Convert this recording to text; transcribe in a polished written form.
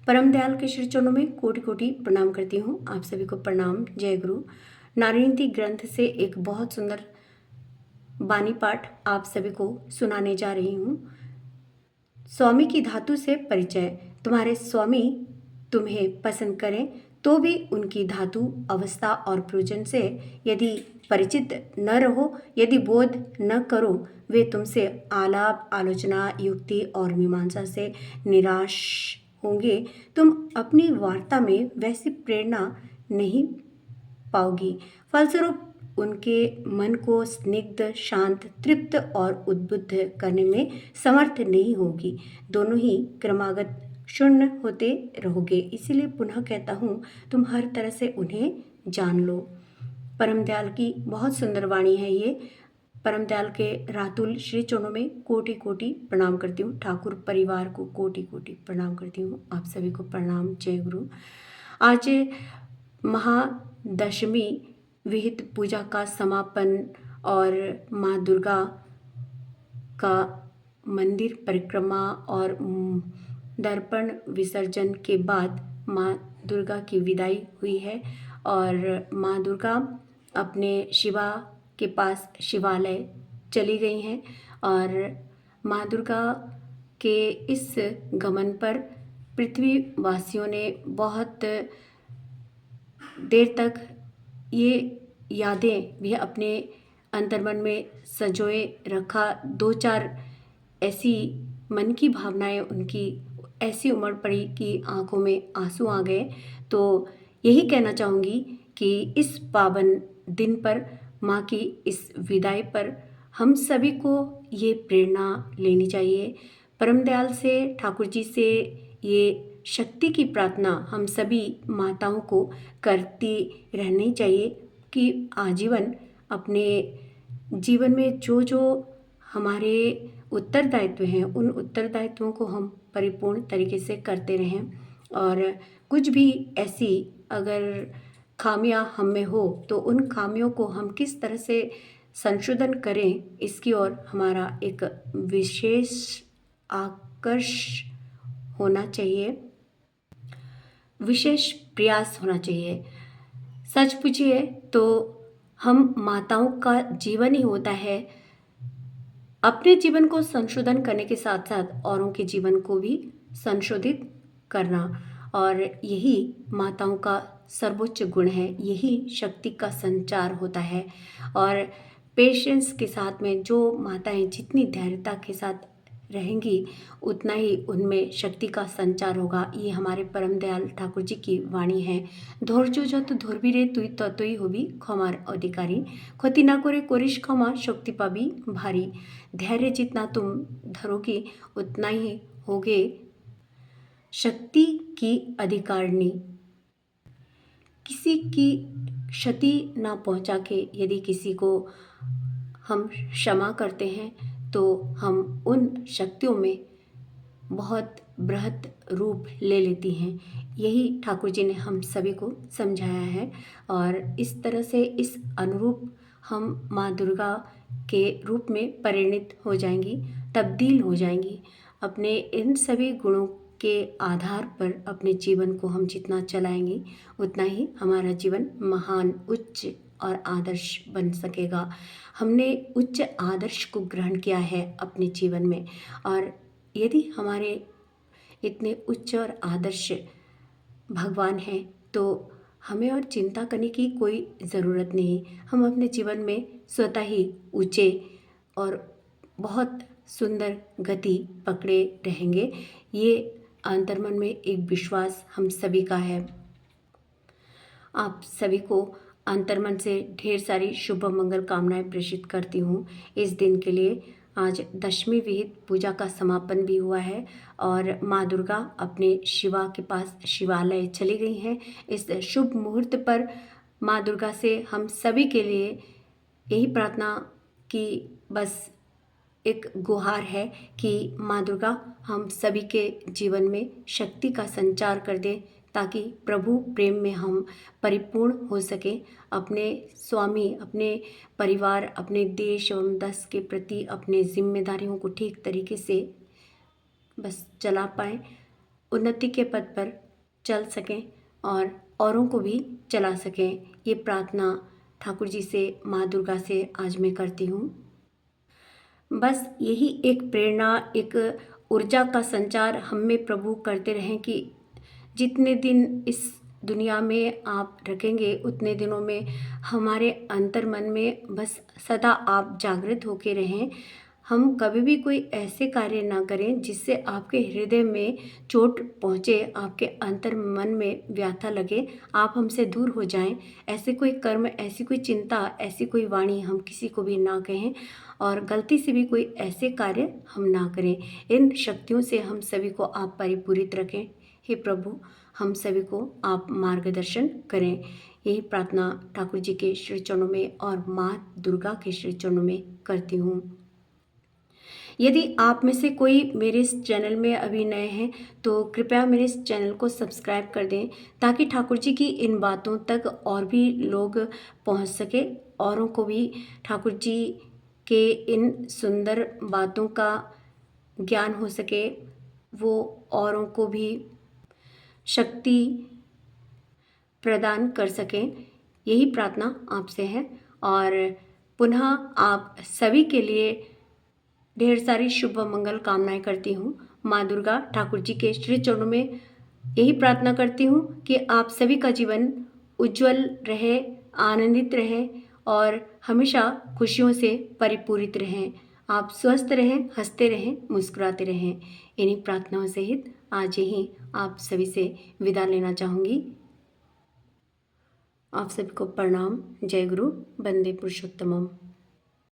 परम दयाल के श्री चरणों में कोटि कोटि प्रणाम करती हूँ। आप सभी को प्रणाम। जय गुरु। नारायण नीति ग्रंथ से एक बहुत सुंदर बानी पाठ आप सभी को सुनाने जा रही हूँ। स्वामी की धातु से परिचय। तुम्हारे स्वामी तुम्हें पसंद करें तो भी उनकी धातु, अवस्था और प्रयोजन से यदि परिचित न रहो, यदि बोध न करो, वे तुमसे आलाप, आलोचना, युक्ति और मीमांसा से निराश होंगे। तुम अपनी वार्ता में वैसी प्रेरणा नहीं पाओगी। फलस्वरूप उनके मन को स्निग्ध, शांत, तृप्त और उद्बुद्ध करने में समर्थ नहीं होगी। दोनों ही क्रमागत शून्य होते रहोगे। इसीलिए पुनः कहता हूँ, तुम हर तरह से उन्हें जान लो। परम दयाल की बहुत सुंदर वाणी है ये। परम दयाल के रातुल श्री चरणों में कोटि कोटि प्रणाम करती हूँ। ठाकुर परिवार को कोटि कोटि प्रणाम करती हूँ। आप सभी को प्रणाम। जय गुरु। आज महादशमी विहित पूजा का समापन और माँ दुर्गा का मंदिर परिक्रमा और दर्पण विसर्जन के बाद माँ दुर्गा की विदाई हुई है और माँ दुर्गा अपने शिवा के पास शिवालय चली गई हैं और माँ दुर्गा के इस गमन पर पृथ्वीवासियों ने बहुत देर तक ये यादें भी अपने अंतर्मन में संजोए रखा। दो चार ऐसी मन की भावनाएं उनकी ऐसी उमड़ पड़ी कि आंखों में आंसू आ गए। तो यही कहना चाहूँगी कि इस पावन दिन पर, माँ की इस विदाई पर हम सभी को ये प्रेरणा लेनी चाहिए। परम दयाल से, ठाकुर जी से ये शक्ति की प्रार्थना हम सभी माताओं को करती रहनी चाहिए कि आजीवन अपने जीवन में जो जो हमारे उत्तरदायित्व हैं, उन उत्तरदायित्वों को हम परिपूर्ण तरीके से करते रहें। और कुछ भी ऐसी अगर खामियां हम में हो तो उन खामियों को हम किस तरह से संशोधन करें, इसकी ओर हमारा एक विशेष आकर्ष होना चाहिए, विशेष प्रयास होना चाहिए। सच पूछिए तो हम माताओं का जीवन ही होता है अपने जीवन को संशोधन करने के साथ साथ औरों के जीवन को भी संशोधित करना, और यही माताओं का सर्वोच्च गुण है, यही शक्ति का संचार होता है। और पेशेंस के साथ में जो माताएं जितनी धैर्यता के साथ रहेंगी उतना ही उनमें शक्ति का संचार होगा। ये हमारे परम दयाल ठाकुर जी की वाणी है। ধৈর্য যত ধরবি রে তুই ততই হবি ক্ষমার অধিকারী, ক্ষতি না করে করিস ক্ষমা শক্তি পাবি भारी, धैर्य जितना तुम धरोगे उतना ही होगे शक्ति की अधिकारिणी। किसी की क्षति ना पहुंचा के यदि किसी को हम क्षमा करते हैं तो हम उन शक्तियों में बहुत बृहत रूप ले लेती हैं। यही ठाकुर जी ने हम सभी को समझाया है और इस तरह से इस अनुरूप हम माँ दुर्गा के रूप में परिणित हो जाएंगी, तब्दील हो जाएंगी। अपने इन सभी गुणों के आधार पर अपने जीवन को हम जितना चलाएंगे उतना ही हमारा जीवन महान, उच्च और आदर्श बन सकेगा। हमने उच्च आदर्श को ग्रहण किया है अपने जीवन में, और यदि हमारे इतने उच्च और आदर्श भगवान हैं तो हमें और चिंता करने की कोई ज़रूरत नहीं। हम अपने जीवन में स्वतः ही ऊंचे और बहुत सुंदर गति पकड़े रहेंगे। ये अंतर्मन में एक विश्वास हम सभी का है। आप सभी को अंतर्मन से ढेर सारी शुभ मंगल कामनाएं प्रेषित करती हूँ इस दिन के लिए। आज दशमी विहित पूजा का समापन भी हुआ है और माँ दुर्गा अपने शिवा के पास शिवालय चली गई हैं। इस शुभ मुहूर्त पर माँ दुर्गा से हम सभी के लिए यही प्रार्थना कि बस एक गुहार है कि माँ दुर्गा हम सभी के जीवन में शक्ति का संचार कर दे ताकि प्रभु प्रेम में हम परिपूर्ण हो सके, अपने स्वामी, अपने परिवार, अपने देश एवं देश के प्रति अपने जिम्मेदारियों को ठीक तरीके से बस चला पाएँ। उन्नति के पथ पर चल सकें और औरों को भी चला सकें। ये प्रार्थना ठाकुर जी से, माँ दुर्गा से आज मैं करती हूँ। बस यही एक प्रेरणा, एक ऊर्जा का संचार हम में प्रभु करते रहें कि जितने दिन इस दुनिया में आप रखेंगे उतने दिनों में हमारे अंतर मन में बस सदा आप जागृत होके रहें। हम कभी भी कोई ऐसे कार्य ना करें जिससे आपके हृदय में चोट पहुँचे, आपके अंतर मन में व्यथा लगे, आप हमसे दूर हो जाएं। ऐसे कोई कर्म, ऐसी कोई चिंता, ऐसी कोई वाणी हम किसी को भी ना कहें और गलती से भी कोई ऐसे कार्य हम ना करें। इन शक्तियों से हम सभी को आप परिपूरित रखें। हे प्रभु, हम सभी को आप मार्गदर्शन करें। यही प्रार्थना ठाकुर जी के श्री चरणों में और माँ दुर्गा के श्री चरणों में करती हूँ। यदि आप में से कोई मेरे इस चैनल में अभी नए हैं तो कृपया मेरे इस चैनल को सब्सक्राइब कर दें ताकि ठाकुर जी की इन बातों तक और भी लोग पहुंच सके, औरों को भी ठाकुर जी के इन सुंदर बातों का ज्ञान हो सके, वो औरों को भी शक्ति प्रदान कर सकें। यही प्रार्थना आपसे है और पुनः आप सभी के लिए ढेर सारी शुभ मंगल कामनाएं करती हूँ। माँ दुर्गा ठाकुर जी के श्री चरणों में यही प्रार्थना करती हूँ कि आप सभी का जीवन उज्जवल रहे, आनंदित रहे और हमेशा खुशियों से परिपूरित रहें। आप स्वस्थ रहें, हंसते रहें, मुस्कुराते रहें। इन्हीं प्रार्थनाओं सहित आज यहीं आप सभी से विदा लेना चाहूँगी। आप सभी को प्रणाम। जय गुरु। वंदे पुरुषोत्तमम।